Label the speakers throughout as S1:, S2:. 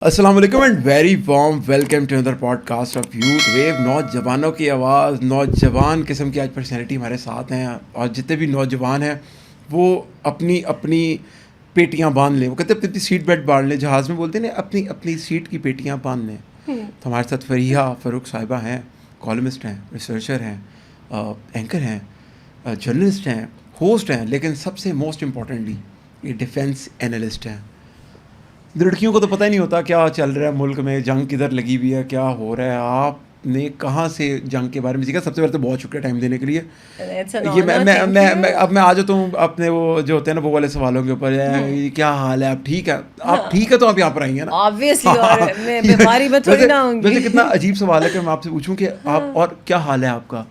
S1: السلام علیکم and very warm welcome to اندر podcast of youth view. نوجوانوں کی آواز, نوجوان قسم کی آج پرسنالٹی ہمارے ساتھ ہیں, اور جتنے بھی نوجوان ہیں وہ اپنی اپنی پیٹیاں باندھ لیں. وہ کہتے ہیں اپنی سیٹ بیلٹ باندھ لیں, جہاز میں بولتے ہیں نا, اپنی اپنی سیٹ کی پیٹیاں باندھ لیں. تو ہمارے ساتھ فریحہ فاروق صاحبہ ہیں, کالمسٹ ہیں, ریسرچر ہیں, اینکر ہیں, جرنلسٹ ہیں, ہوسٹ ہیں, لیکن سب سے موسٹ امپورٹنٹلی یہ ڈیفینس اینالسٹ ہیں. لڑکیوں کو تو پتہ ہی نہیں ہوتا کیا چل رہا ہے ملک میں, جنگ کدھر لگی ہوئی ہے, کیا ہو رہا ہے. آپ نے کہاں سے جنگ کے بارے میں سیکھا؟ سب سے پہلے تو بہت شکریہ ٹائم دینے کے لیے. یہ اب میں آ جاتا ہوں اپنے وہ جو ہوتے ہیں نا وہ والے سوالوں کے اوپر. کیا حال ہے, آپ ٹھیک ہے؟ آپ ٹھیک ہے تو آپ یہاں پر آئی ہیں نا. ویسے کتنا عجیب سوال ہے کہ میں آپ سے پوچھوں کہ آپ اور کیا حال ہے آپ کا.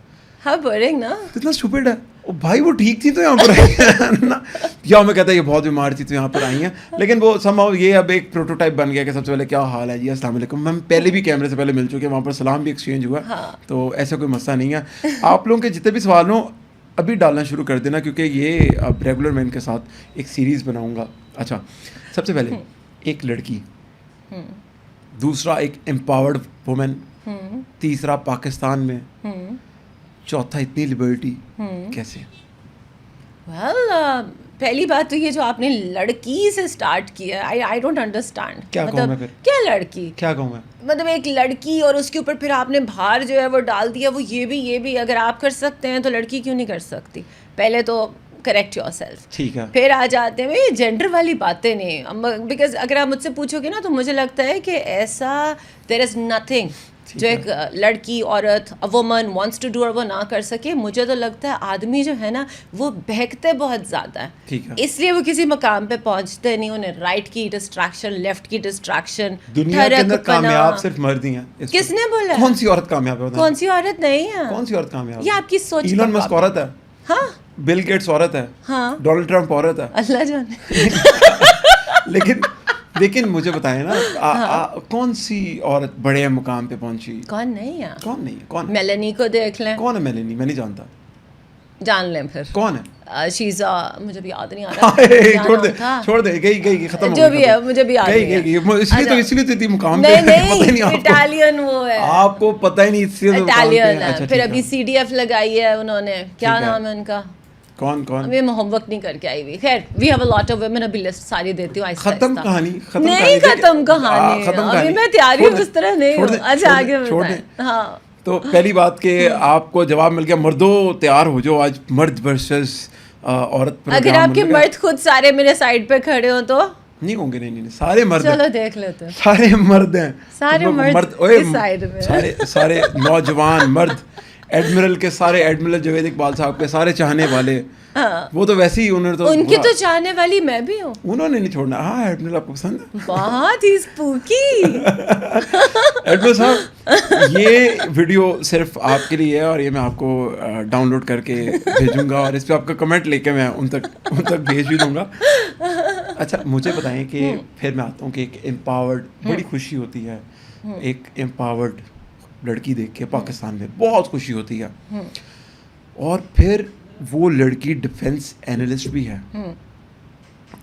S1: کتنا اسٹوپڈ ہے بھائی, وہ ٹھیک تھی تو یہاں پر آئی ہیں نا, یا میں کہتا ہے یہ بہت بیمار تھی تو یہاں پر آئی ہیں. لیکن وہ somehow یہ اب ایک پروٹوٹائپ بن گیا کہ سب سے پہلے کیا حال ہے جی, السلام علیکم. ہم پہلے بھی کیمرے سے پہلے مل چکے ہیں, وہاں پر سلام بھی ایکسچینج ہوا, تو ایسا کوئی مسئلہ نہیں ہے. آپ لوگوں کے جتنے بھی سوال ہوں ابھی ڈالنا شروع کر دینا, کیونکہ یہ اب ریگولر میں ان کے ساتھ ایک سیریز بناؤں گا. اچھا, سب سے پہلے ایک لڑکی, دوسرا ایک امپاورڈ وومن, تیسرا پاکستان میں, چوتھا اتنی لبرٹی, کیسے؟
S2: پہلی بات تو یہ جو آپ نے لڑکی سے اسٹارٹ کیا, آئی ڈونٹ انڈرسٹینڈ.
S1: کیا کہوں میں پھر,
S2: کیا لڑکی,
S1: کیا کہوں میں,
S2: مطلب ایک لڑکی اور اس کے اوپر پھر آپ نے بھار جو ہے وہ ڈال دیا. وہ یہ بھی اگر آپ کر سکتے ہیں تو لڑکی کیوں نہیں کر سکتی؟ پہلے تو کریکٹ یور سیلف,
S1: ٹھیک ہے.
S2: پھر آ جاتے ہیں یہ جینڈر والی باتیں نہیں, بیکاز اگر آپ مجھ سے پوچھو گے نا تو مجھے لگتا ہے کہ ایسا دیر از نتھنگ جو ایک لڑکی, عورت, وومن وانٹس ٹو ڈو اور وہ نہ کر سکے. مجھے تو لگتا ہے آدمی جو ہے نا وہ بہکتے بہت زیادہ ہے, اس لیے وہ کسی مقام پہ پہنچتے نہیں. انہیں رائٹ کی ڈسٹریکشن, لیفٹ کی ڈسٹریکشن.
S1: دنیا کے اندر کامیاب صرف مرد ہی ہیں.
S2: کس نے بولا؟
S1: کون سی عورت کامیاب ہے؟
S2: کون سی عورت نہیں ہے.
S1: کون سی عورت کامیاب ہے؟
S2: یہ آپ کی سوچ.
S1: ایلن مسک عورت ہے,
S2: ہاں.
S1: بل گیٹس عورت ہے,
S2: ہاں.
S1: ڈونلڈ ٹرمپ عورت ہے,
S2: اللہ جانے.
S1: لیکن مجھے بتائیں نا, کون سی عورت بڑے مقام پہ پہنچی؟
S2: کون نہیں ہے,
S1: کون نہیں ہے, کون؟
S2: میلانی کو دیکھ لیں.
S1: کون ہے میلانی؟ میں نہیں جانتا.
S2: جان لیں پھر.
S1: کون ہے؟
S2: شیزا, مجھے بھی یاد نہیں آ رہا.
S1: چھوڑ دے, گئی ختم.
S2: جو بھی ہے مجھے بھی یاد
S1: گئی. اس لیے تو اتنی مقام پہ
S2: نہیں, اٹالین وہ ہے,
S1: آپ کو پتہ ہی نہیں, اس لیے
S2: اٹالین ہے. پھر ابھی CDF لگائی ہے انہوں نے, کیا نام ہے ان کا؟
S1: کون؟
S2: ابھی میں ہوم ورک نہیں کر کے آئی ہوئی. خیر, we have a lot of women. ابھی لسٹ ساری دیتی ہوں.
S1: ختم کہانی
S2: نہیں, ختم کہانی ابھی میں تیاری اس طرح نہیں ہوں. اچھا آگے بتائیں. ہاں,
S1: تو پہلی بات کہ آپ کو جواب مل گیا, مردوں تیار ہو جو آج مرد ورسز عورت.
S2: اگر آپ کے مرد خود سارے میرے سائڈ پہ کھڑے ہوں تو
S1: نہیں ہوں گے. نہیں, سارے مرد.
S2: چلو دیکھ لیتے ہیں.
S1: سارے مرد ہیں,
S2: سارے مرد اس سائڈ میں,
S1: سارے نوجوان مرد, ایڈمرل کے سارے, ایڈمرل جاوید اقبال صاحب کے سارے چاہنے والے. وہ تو ویسے ہی انہوں نے تو
S2: ان کی تو چاہنے والی میں بھی ہوں.
S1: انہوں نے نہیں چھوڑنا. ہاں, ایڈمرل آپ کو پسند ہے؟
S2: بہت ہی اسپوکی.
S1: ایڈمرل صاحب, یہ ویڈیو صرف آپ کے لیے ہے, اور یہ میں آپ کو ڈاؤن لوڈ کر کے بھیجوں گا, اور اس پہ آپ کا کمنٹ لے کے میں ان تک بھیج بھی دوں گا. اچھا, مجھے بتائیں کہ پھر میں آتا ہوں کہ ایک امپاورڈ, بڑی خوشی ہوتی ہے ایک امپاورڈ لڑکی دیکھ کے. پاکستان میں بہت خوشی ہوتی ہے, اور پھر وہ لڑکی ڈیفینس اینالسٹ بھی ہے,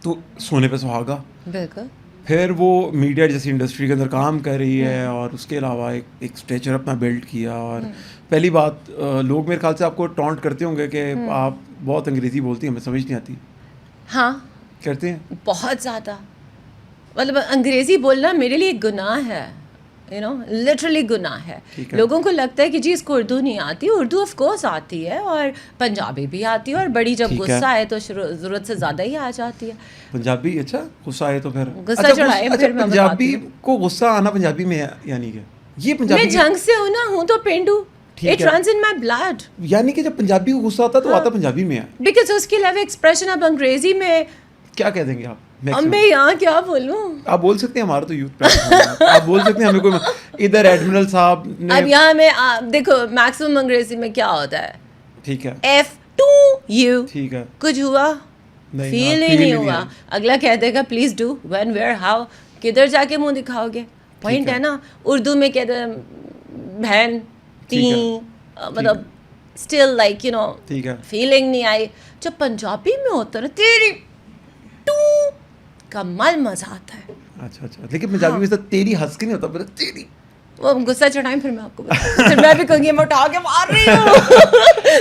S1: تو سونے پہ سہاگا.
S2: بالکل.
S1: پھر وہ میڈیا جیسی انڈسٹری کے اندر کام کر رہی ہے, اور اس کے علاوہ ایک اسٹیچر اپنا بلڈ کیا. اور پہلی بات, لوگ میرے خیال سے آپ کو ٹونٹ کرتے ہوں گے کہ آپ بہت انگریزی بولتی ہیں, ہمیں سمجھ نہیں آتی.
S2: ہاں,
S1: کرتے ہیں
S2: بہت زیادہ. مطلب انگریزی بولنا میرے لیے گناہ ہے, لٹرلی گناہ ہے. لوگوں کو لگتا ہے کہ جی اس کو اردو نہیں آتی. اردو آف کورس آتی ہے, اور پنجابی بھی آتی ہے, اور بڑی جب غصہ آئے تو ضرورت سے زیادہ ہی آ جاتی ہے.
S1: پنجابی؟ اچھا, غصہ آئے تو پھر
S2: غصہ چڑھائے. پھر
S1: پنجابی کو غصہ آنا پنجابی میں ہے, یعنی کہ یہ پنجابی,
S2: میں جنگ سے ہوں نا, ہوں تو پینڈو. It runs in my blood.
S1: یعنی کہ جب پنجابی کو غصہ آتا ہے تو آتا پنجابی میں ہے.
S2: Because اس کے علاوہ ایکسپریشن اب انگریزی میں
S1: کیا کہہ دیں گے آپ؟
S2: میں یہاں کیا بولوں؟
S1: آپ بول سکتے ہیں, ہمارا تو یوتھ آپ بول سکتے ہیں. ہمیں کوئی ادھر ایڈمرل صاحب نے,
S2: اب یہاں میں دیکھو میکسیمم انگریزی میں کیا ہوتا ہے,
S1: ٹھیک ہے,
S2: F2U,
S1: ٹھیک ہے,
S2: کچھ ہوا فیل ہی نہیں ہوا. اگلا کہہ دے گا please do, when, where, how. کدھر جا کے منہ دکھاؤ گے؟ پوائنٹ ہے نا. اردو میں کہہ دیں بہن, تین, مطلب اسٹل لائک فیلنگ نہیں آئی. جب پنجابی میں ہوتا نا تیری ٹو کا مزہ آتا ہے.
S1: اچھا لیکن پنجابی میں تیری ہنس کے نہیں ہوتا بولے تیری
S2: وہ غصہ چڑھائیں پھر میں آپ کو بتاؤں پھر میں بھی کہوں گی میں اٹھا کے مار رہی ہوں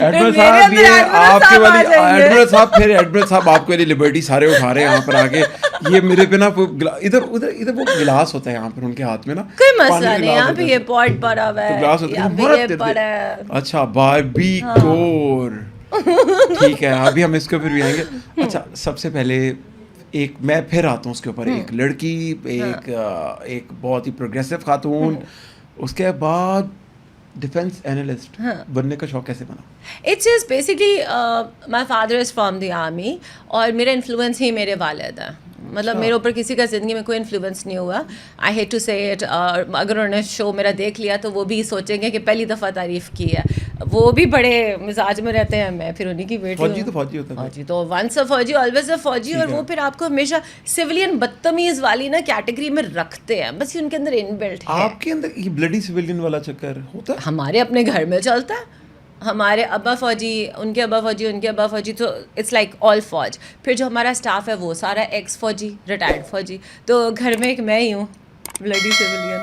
S1: ایڈمرل صاحب یہ آپ کے والی ایڈمرل صاحب پھر ایڈمرل صاحب آپ کے لیے لبرٹی سارے اٹھا رہے ہیں یہاں پر آگے یہ میرے پہ نا ادھر وہ گلاس ہوتا ہے یہاں پر ان کے ہاتھ میں نا
S2: کوئی مسئلہ نہیں یہاں پہ یہ پاٹ پڑا ہوا ہے
S1: گلاس ہوتا ہے اچھا باربی کور ٹھیک ہے ابھی ہم اس کے اوپر بھی آئیں گے اچھا سب سے پہلے ایک میں پھر آتا ہوں اس کے اوپر ایک لڑکی ایک بہت ہی پروگریسو خاتون اس کے بعد ڈیفینس اینالسٹ بننے کا شوق کیسے بنا؟
S2: It's is basically my father is from the army اور میرا انفلوئنس ہی میرے والد ہے مطلب میرے اوپر کسی کا زندگی میں کوئی انفلوئنس نہیں ہوا آئی ہیٹ ٹو سے اٹ اگر انہوں نے شو میرا دیکھ لیا تو وہ بھی سوچیں گے کہ پہلی دفعہ تعریف کی ہے وہ بھی بڑے مزاج میں رہتے ہیں میں پھر انہیں کی بیٹی فوجی تو ونس اے فوجی آلویز اے فوجی اور وہ پھر آپ کو ہمیشہ سویلین بدتمیز والی نا کیٹیگری میں رکھتے ہیں بس یہ ان کے اندر ان بلٹ ہے
S1: آپ کے اندر یہ بلڈی سویلین والا چکر ہوتا ہے
S2: ہمارے اپنے گھر میں چلتا ہے ہمارے ابا فوجی ان کے ابا فوجی ان کے ابا فوجی تو اٹس لائک آل فوج پھر جو ہمارا اسٹاف ہے وہ سارا ایکس فوجی ریٹائرڈ فوجی تو گھر میں ایک میں ہی ہوں بلڈی سویلین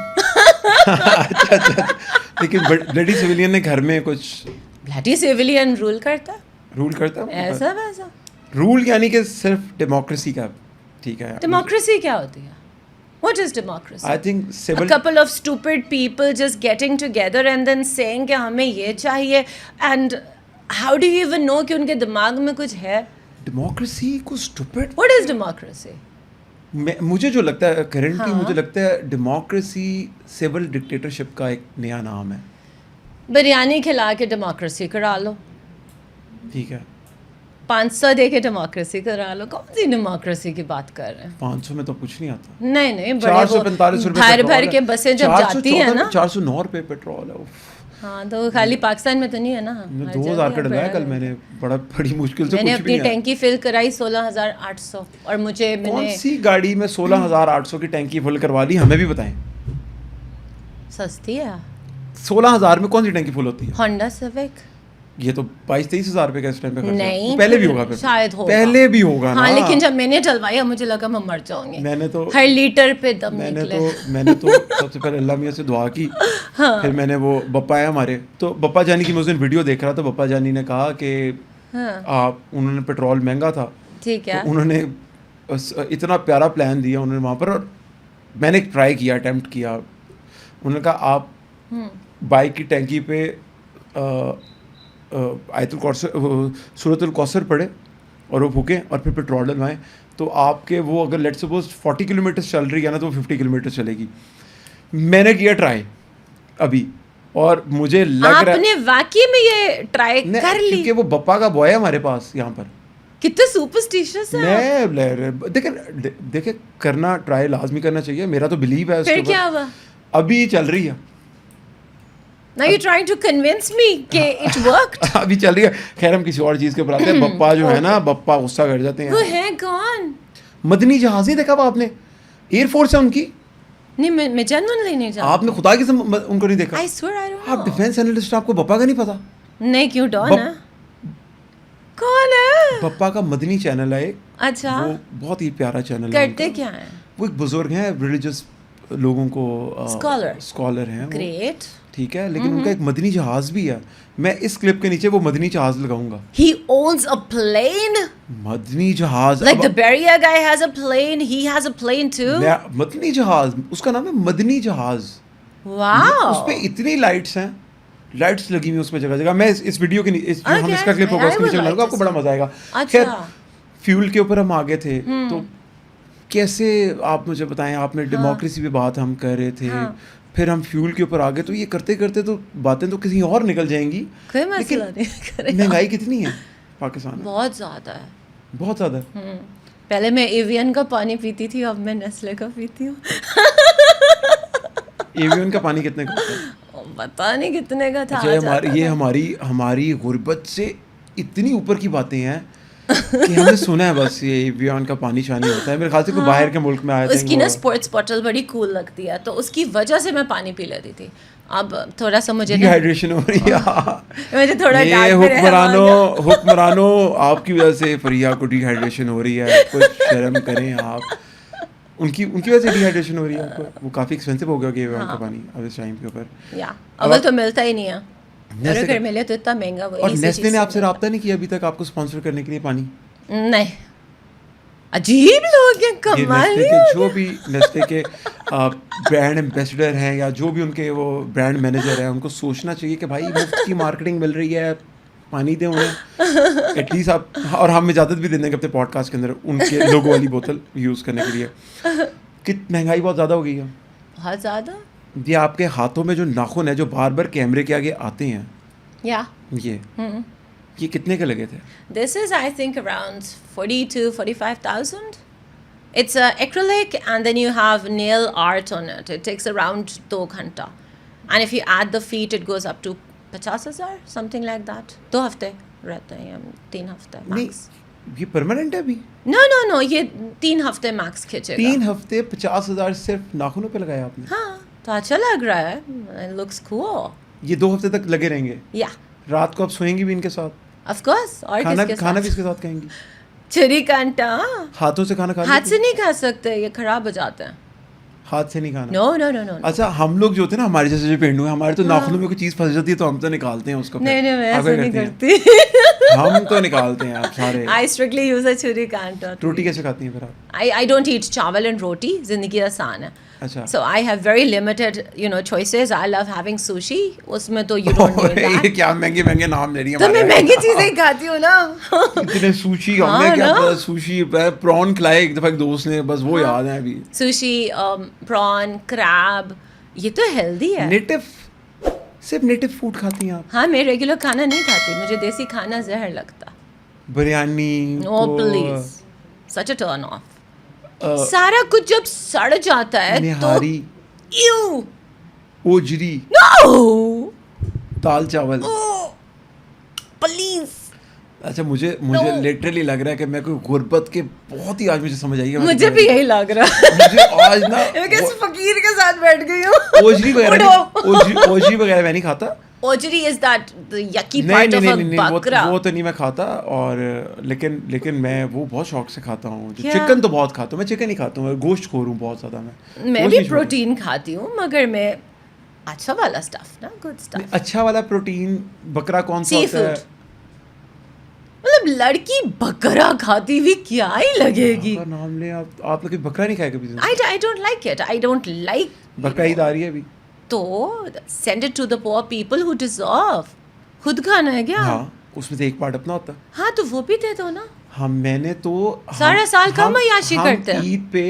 S1: لیکن بلڈی سویلین نے گھر میں کچھ
S2: بلڈی سویلین رول کرتا ایسا ویسا
S1: رول یعنی کہ صرف ڈیموکریسی کا ٹھیک ہے
S2: ڈیموکریسی کیا ہوتی ہے What is democracy?
S1: I think civil...
S2: A couple of stupid people just getting together and then saying کہ ہمیں یہ چاہیے and how do you even know کہ ان کے دماغ میں کچھ ہے؟
S1: Democracy کو stupid...
S2: What is democracy?
S1: مجھے جو لگتا ہے currently مجھے لگتا ہے democracy civil dictatorship کا ایک نیا نام ہے.
S2: بریانی کھلا کے democracy کرا لو.
S1: ٹھیک ہے.
S2: 500 دے کے ڈیموکریسی کرا لو کون سی ڈیموکریسی کی بات کر رہے ہیں
S1: 500 میں تو کچھ نہیں آتا
S2: نہیں 445 روپے بھر کے بسیں جب جاتی ہیں نا
S1: 409 روپے پیٹرول ہے
S2: ہاں تو خالی پاکستان میں تو نہیں ہے نا
S1: 2000 کا ڈلایا کل میں نے بڑی مشکل سے
S2: میں نے اپنی ٹینکی فل کرائی 16800 اور مجھے
S1: کون سی گاڑی میں 16800 کی ٹینکی فل کروا لی ہمیں بھی بتائیں
S2: سستی ہے
S1: 16000 میں کون سی ٹینکی فل ہوتی ہے
S2: ہونڈا سیوک
S1: یہ تو 22-23 ہزار روپے کا اس ٹائم پہ خرچ
S2: نہیں
S1: پہلے بھی ہوگا
S2: شاید ہوگا
S1: پہلے بھی ہوگا
S2: ہاں لیکن جب میں نے چلوایا مجھے لگا میں مر جاؤں گی
S1: میں نے تو
S2: ہر لیٹر پہ دم نکلے
S1: میں نے تو سب سے پہلے اللہ میاں سے دعا کی پھر میں نے وہ بپا ہے ہمارے تو بپا جانی کی میں اس دن ویڈیو دیکھ رہا تھا بپا جانی نے کہا کہ آپ انہوں نے پیٹرول مہنگا تھا
S2: ٹھیک ہے
S1: انہوں نے اتنا پیارا پلان دیا انہوں نے وہاں پر اور میں نے ٹرائی کیا اٹیمپٹ کیا انہوں نے کہا آپ بائک کی ٹینکی پہ آیت الکوثر سورۃ الکوثر پڑھیں اور وہ پھونکیں اور پھر پیٹرول ڈلوائیں تو آپ کے وہ اگر لیٹ سپوز 40 کلومیٹر چل رہی ہے نا تو وہ 50 کلومیٹر چلے گی. میں نے کیا ٹرائی ابھی اور مجھے لگ رہا ہے
S2: آپ نے واقعی میں یہ ٹرائی کر لی
S1: کیونکہ وہ بپا کا بوائے ہے ہمارے پاس یہاں پر
S2: کتنے سپرسٹیشس ہیں
S1: میں دیکھیں کرنا ٹرائی لازمی کرنا چاہیے میرا تو بلیو ہے
S2: پھر کیا ہوا
S1: ابھی چل رہی ہے
S2: Now you're trying to convince me کہ it worked.
S1: ابھی چل رہی ہے خیر ہم کسی اور چیز کے اوپر آتے ہیں بپا جو ہے نا بپا غصہ کر جاتے ہیں
S2: وہ ہے کون
S1: مدنی جہاز نہیں دیکھا آپ نے ایئر فورس ہے ان کی
S2: نہیں میں جنرلی نہیں جانتا
S1: آپ نے خدا کی ان کو نہیں دیکھا
S2: I swear I don't know.
S1: آپ ڈیفینس اینالسٹ آپ کو بپا کا نہیں پتا
S2: نہیں کیوں ڈون ہے کون ہے
S1: بپا کا مدنی چینل ہے
S2: اچھا
S1: وہ بہت ہی پیارا چینل ہے
S2: کرتے کیا ہیں
S1: وہ ایک بزرگ ہیں ریلیجس لوگوں کو اسکالر ہیں
S2: گریٹ
S1: ٹھیک ہے لیکن ان کا ایک مدنی جہاز بھی ہے میں اس کلپ کے نیچے وہ مدنی جہاز لگاؤں گا
S2: He owns a plane
S1: مدنی جہاز
S2: like the Beria guy has a plane he has a plane too
S1: مدنی جہاز اس کا نام ہے مدنی جہاز
S2: wow
S1: اس پہ اتنی لائٹس ہیں لائٹس لگی ہوئی اس پہ جگہ جگہ میں اس ویڈیو کے ہم اس کا کلپ ہوگا اس کے نیچے بناؤں گا آپ کو بڑا مزہ آئے گا. خیر فیول کے اوپر ہم آگے تھے تو کیسے آپ مجھے بتائیں آپ نے ڈیموکریسی پہ بات ہم کر رہے تھے پھر ہم فیول کے اوپر آگے تو یہ کرتے کرتے تو باتیں تو کسی اور نکل جائیں گی لیکن مہنگائی کتنی ہے پاکستان میں
S2: بہت زیادہ ہے
S1: بہت زیادہ
S2: پہلے میں ایوین کا پانی پیتی تھی اب میں نیسلے کا پیتی ہوں
S1: ایوین کا پانی کتنے کا ہوتا ہے
S2: پتا نہیں کتنے کا تھا
S1: یہ ہماری غربت سے اتنی اوپر کی باتیں ہیں کہ ہم نے سنا ہے بس یہ ایویان کا پانی شانی ہوتا ہے میرے خیال سے کوئی باہر کے ملک میں آیا تھا
S2: اس کی نا اسپورٹس بوٹل بڑی کول لگتی ہے تو اس کی وجہ سے میں پانی پی لیتی تھی اب تھوڑا سا مجھے
S1: ڈی ہائیڈریشن ہو رہی ہے
S2: مجھے تھوڑا
S1: یہ حکمرانوں آپ کی وجہ سے فریہ کو ڈی ہائیڈریشن ہو رہی ہے کچھ شرم کریں آپ ان کی وجہ سے ڈی ہائیڈریشن ہو رہی ہے آپ کو. وہ کافی ایکسپینسو ہو گیا ان کا پانی اب اس ٹائم کے اوپر.
S2: یا اول تو ملتا ہی نہیں ہے, اگر ملے تو اتنا مہنگا.
S1: اور نیسلے نے آپ سے رابطہ نہیں کیا ابھی تک آپ کو اسپانسر کرنے کے لیے پانی؟
S2: نہیں, عجیب لوگ ہیں, کمال
S1: کے جو بھی نیسلے کے برانڈ ایمبیسڈر ہیں یا جو بھی ان کے وہ برانڈ مینیجر ہیں, ان کو سوچنا چاہیے کہ بھائی مفت کی مارکیٹنگ مل رہی ہے, پانی دیں انہیں ایٹ لیسٹ آپ. اور ہم اجازت بھی دیں گے اپنے پوڈ کاسٹ کے اندر ان کے لوگو والی بوتل یوز کرنے کے لیے. کہ مہنگائی بہت زیادہ ہو گئی ہے,
S2: بہت زیادہ.
S1: یہ آپ کے ہاتھوں میں جو ناخن ہے جو بار بار کیمرے کے آگے آتے ہیں, یہ کتنے کے لگے تھے؟
S2: This is I think around 40 to 45,000. It's acrylic and then you have nail art on it. It takes around 2 گھنٹہ. And if you add the feet it goes up to 50,000 something like that. 2 ہفتے رہتے ہیں, 3 ہفتے max.
S1: یہ permanent ہے ابھی؟
S2: No, یہ 3 ہفتے میکس کھینچے گا.
S1: 3 ہفتے 50,000 صرف ناخنوں پہ لگایا آپ نے؟
S2: ہاں تو اچھا لگ رہا ہے. It looks cool.
S1: یہ 2 ہفتے تک لگے رہیں گے؟ رات کو آپ سوئیں گی بھی ان کے ساتھ؟
S2: Of course. اور
S1: کھانا بھی اس کے ساتھ کھائیں گی؟
S2: چھری کانٹا.
S1: ہاتھوں سے کھانا کھانا؟
S2: ہاتھ سے نہیں کھا سکتے, یہ خراب ہو جاتے ہیں.
S1: ہاتھ سے نہیں کھانا؟
S2: No.
S1: اچھا ہم لوگ جو ہوتے ہیں نا, ہمارے جیسے جو پینڈو ہیں, ہمارے تو ناخنوں میں کوئی چیز پھنس جاتی ہے تو ہم تو نکالتے ہیں اس کو.
S2: نہیں میں ایسا نہیں کرتی.
S1: ہم تو نکالتے ہیں آپ سارے.
S2: I strictly use a چھری کانٹا.
S1: روٹی کیسے کھاتی ہیں پھر آپ؟
S2: I don't eat چاول and روٹی, زندگی آسان ہے.
S1: اچھا.
S2: So I have very limited choices. I love having sushi. اس میں تو you don't need that.
S1: یہ کیا مہنگے نام لے رہی ہیں.
S2: تو میں مہنگی چیزیں ہی کھاتی ہوں نا.
S1: اتنے سوشی, ہم نے کیا پتا سوشی پران کھلائے ایک دفعہ ایک دوست نے, بس وہ یاد ہے ابھی.
S2: سوشی, پران, کریب, یہ تو ہیلدی ہے.
S1: صرف نیٹو فوڈ کھاتی ہیں آپ؟
S2: ہاں, میں ریگولر کھانا نہیں کھاتی, مجھے دیسی کھانا زہر لگتا.
S1: Biryani?
S2: No please, such a turn off. سارا کچھ جب سڑ جاتا ہے
S1: نہاری, اوجری, دال چاول,
S2: پلیز.
S1: اچھا مجھے لٹرلی لگ رہا ہے کہ میں کوئی غربت کے بہت ہی, آج مجھے سمجھ آئی ہے.
S2: مجھے بھی یہی لگ رہا ہے.
S1: مجھے آج نا
S2: فقیر کے ساتھ بیٹھ گئی ہوں.
S1: اوجری وغیرہ میں نہیں کھاتا.
S2: اوجری is that the yucky part of a bakra.
S1: وہ تو نہیں میں کھاتا, اور لیکن میں وہ بہت شوق سے کھاتا ہوں. چکن تو بہت کھاتا ہوں میں, چکن نہیں کھاتا ہوں, گوشت خور ہوں بہت زیادہ.
S2: میں بھی پروٹین کھاتی ہوں, مگر میں اچھا والا اسٹف نا, گڈ اسٹف.
S1: اچھا والا پروٹین بکرا کون سا ہوتا ہے؟
S2: مطلب لڑکی بکرا کھاتی ہوئی کیا ہی لگے گی.
S1: نام لیں آپ نے کبھی بکرا نہیں کھایا کبھی؟
S2: I don't like it. I don't like.
S1: بکرا عید آ رہی ہے ابھی
S2: تو send it to the poor people who deserve. خود کھانا ہے کیا؟
S1: ہاں, اس میں سے ایک پارٹ اپنا ہوتا ہے.
S2: ہاں تو وہ بھی دے دو نا.
S1: ہم میں نے تو
S2: سارا سال کم عیاشی کرتے ہیں.
S1: عید پہ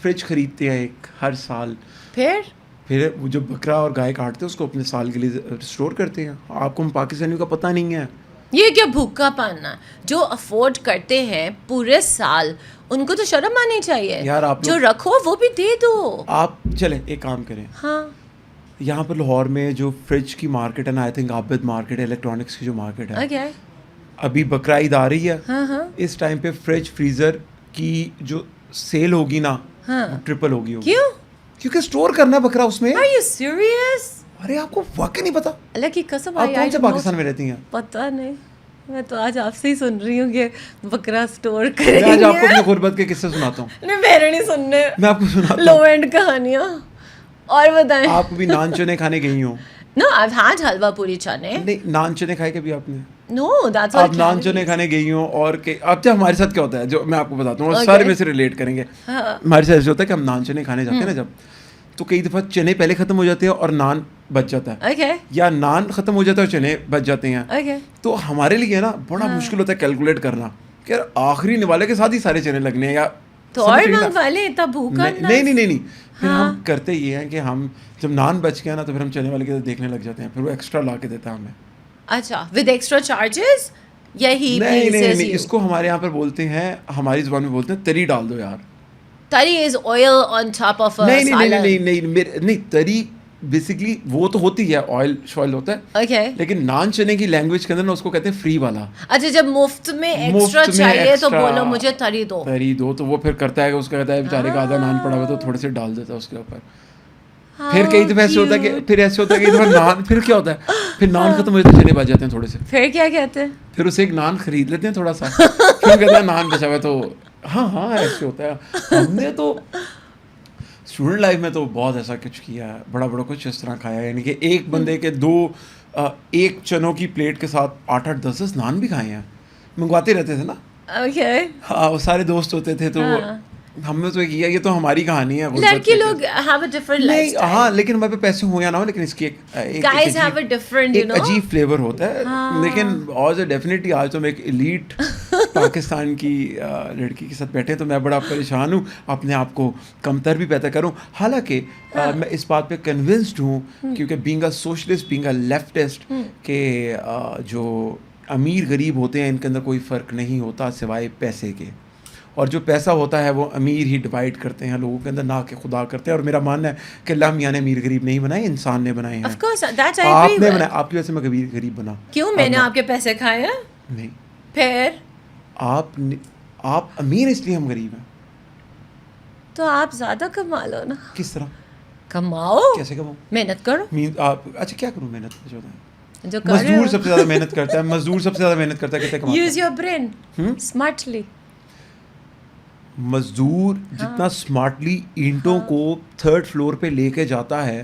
S1: فریج خریدتے ہیں ایک ہر سال, پھر وہ جو بکرا اور گائے کاٹتے ہیں اس کو اپنے سال کے لیے اسٹور کرتے ہیں. آپ کو ہم پاکستانیوں کا پتہ نہیں ہے
S2: یہ کیا بھوکا پانا. جو افورڈ کرتے ہیں پورے سال ان کو تو شرم آنی چاہیے یار. آپ جو رکھو وہ بھی دے دو.
S1: آپ چلیں ایک کام کریں, ہاں یہاں پر لاہور میں جو فریج کی مارکیٹ ہے نا, آئی تھنک عابد مارکیٹ ہے, الیکٹرانکس کی جو مارکیٹ ہے, ابھی بقرہ عید آ رہی ہے, اس ٹائم پہ فریج فریزر کی جو سیل ہوگی نا ٹرپل ہوگی. کیوں؟ کیونکہ اسٹور کرنا بکرا اس میں.
S2: Are you serious?
S1: ارے آپ کو واقعی نہیں پتا؟
S2: اللہ کی قسم.
S1: آپ کون سے پاکستان میں رہتی ہیں؟
S2: پتہ نہیں, میں تو آج آپ سے ہی سن رہی ہوں کہ بکرا اسٹور کریں.
S1: میں آج آپ کو اپنے غربت کے قصے سناتا ہوں.
S2: نہیں میرے نہیں سننے,
S1: میں آپ کو سناتا ہوں
S2: لو اینڈ کہانیاں. اور بتائیں,
S1: آپ بھی نان چنے کھانے گئی ہوں؟
S2: No, I've had حلوہ پوری چنے.
S1: نہیں, نان چنے کھائے کبھی آپ نے؟
S2: No, that's all.
S1: آپ نان چنے کھانے گئی ہوں, اور اب جب ہمارے ساتھ کیا ہوتا ہے جو میں آپ کو بتاتا ہوں, اور سارے میں سے ریلیٹ کریں گے. ہمارے ساتھ ایسے ہوتا ہے کہ ہم نان چنے کھانے جاتے ہیں نا جب, تو کئی دفعہ چنے پہلے ختم ہو جاتے ہیں اور نان بچ جاتا ہے, یا نان ختم ہو جاتا ہے اور چنے بچ جاتے ہیں. تو ہمارے لیے نا بڑا مشکل ہوتا ہے کیلکولیٹ کرنا کہ یار آخری نوالے کے ساتھ ہی سارے چنے لگنے ہیں, یا
S2: تو اور منگوا لیں اتنا بھوکا.
S1: نہیں, پھر ہم کرتے یہ ہیں کہ ہم جب نان بچ گیا نا تو پھر ہم چنے والے کے دیکھنے لگ جاتے ہیں, پھر وہ ایکسٹرا لا کے دیتا ہے ہمیں.
S2: اچھا, ود ایکسٹرا چارجز؟ یہی
S1: نہیں, اس کو ہمارے یہاں پر بولتے ہیں, ہماری زبان میں بولتے ہیں تری ڈال دو یار.
S2: Tari is oil on top of a salan.
S1: نہیں, تری بیسکلی وہ تو ہوتی ہے, آئل شوائل ہوتا ہے, لیکن نان چنے کی لینگویج کے اندر اس کو کہتے ہیں فری والا.
S2: اچھا, جب مفت میں ایکسٹرا چاہیے تو بولو مجھے تری دو,
S1: تو وہ پھر کرتا ہے کہ اس کا کہتا ہے بیچارے کا آدھا نان پڑا ہوا تو تھوڑے سے ڈال دیتا ہے اس کے اوپر. پھر کئی دفعہ ایسے ہوتا ہے کہ نان, پھر کیا ہوتا ہے, پھر نان ختم ہو جاتے ہیں, چنے بچ جاتے ہیں تھوڑے سے,
S2: پھر کیا کہتے ہیں,
S1: پھر اسے ایک نان خرید لیتے ہیں تھوڑا سا, پھر کہتے ہیں نان بچا ہوا. تو ہاں ایسے ہوتا ہے. ہم نے تو اسٹوڈنٹ لائف میں تو بہت ایسا کچھ کیا ہے, بڑا بڑا کچھ اس طرح کھایا ہے, یعنی کہ ایک بندے کے ایک چنوں کی پلیٹ کے ساتھ 8-10 نان بھی کھائے ہیں, منگواتے رہتے تھے نا. ہاں وہ سارے دوست ہوتے تھے تو ہم نے تو کیا, یہ تو ہماری کہانی ہے.
S2: لڑکی لوگ have a different life style.
S1: ہاں لیکن ہمارے پہ پیسے ہو یا نہ ہو, لیکن اس کی
S2: guys have a different, you know,
S1: عجیب فلیور ہوتا ہے. لیکن اور ڈیفینیٹلی آج تو میں ایک ایلیٹ پاکستان کی لڑکی کے ساتھ بیٹھے ہیں تو میں بڑا پریشان ہوں, اپنے آپ کو کمتر بھی پیدا کروں. حالانکہ میں اس بات پہ کنونسڈ ہوں, کیونکہ being a socialist, being a leftist, کہ جو امیر غریب ہوتے ہیں ان کے اندر کوئی فرق نہیں ہوتا سوائے پیسے کے, اور جو پیسہ ہوتا ہے وہ امیر ہی ڈیوائڈ کرتے ہیں لوگوں کے اندر, نہ کہ خدا کرتے ہیں. اور میرا ماننا ہے کہ اللہ میاں نے امیر غریب نہیں بنائے, انسان نے بنائے ہیں. آپ نے بنایا, آپ کی وجہ سے میں امیر غریب بنا.
S2: کیوں, میں نے آپ کے پیسے کھائے ہیں؟
S1: نہیں,
S2: پھر
S1: آپ امیر اس لیے ہم غریب ہیں.
S2: تو آپ زیادہ کما لو نا.
S1: کس طرح
S2: کماؤ؟
S1: کیسے کماؤں؟
S2: محنت کرو.
S1: اچھا کیا کروں محنت؟
S2: جو
S1: مزدور سب سے زیادہ محنت کرتا ہے, مزدور سب سے زیادہ محنت کرتا ہے. کتنے کماتا ہے؟
S2: Use your brain smartly.
S1: مزدور جتنا اسمارٹلی اینٹوں کو 3rd فلور پہ لے کے جاتا ہے,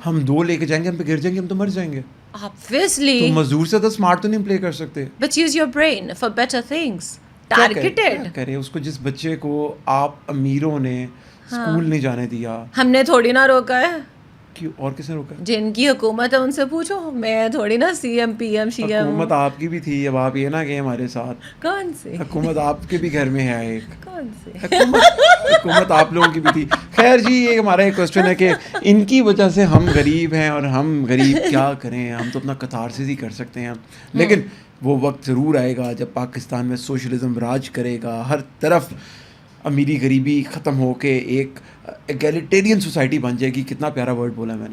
S1: ہم 2 لے کے جائیں گے, ہم پہ گر جائیں گے, ہم تو مر جائیں گے.
S2: Obviously.
S1: تو مزدور سے تو اسمارٹ تو نہیں پلے کر سکتے.
S2: But use your brain for better things. Targeted.
S1: کرے اس کو, جس بچے کو آپ امیروں نے اسکول نہیں جانے دیا.
S2: ہم نے تھوڑی نہ روکا ہے.
S1: کیوں, اور کس نے روکا؟
S2: جن کی حکومت ہے ان سے پوچھو, میں تھوڑی نا سی ایم پی ایم شی ایم.
S1: حکومت آپ کی بھی تھی, اب آپ یہ نہ کہ ہمارے ساتھ.
S2: کون سی
S1: حکومت؟ آپ کے بھی گھر میں ہے ایک.
S2: کون سی
S1: حکومت آپ لوگوں کی بھی تھی. خیر جی, یہ ہمارا ایک کوشچن ہے کہ ان کی وجہ سے ہم غریب ہیں, اور ہم غریب کیا کریں, ہم تو اپنا کتارسس ہی کر سکتے ہیں. لیکن وہ وقت ضرور آئے گا جب پاکستان میں سوشلزم راج کرے گا, ہر طرف امیری غریبی ختم ہو کے ایک ایگیلیٹیرین سوسائٹی بن جائے گی. کتنا پیارا ورڈ بولا میں نے.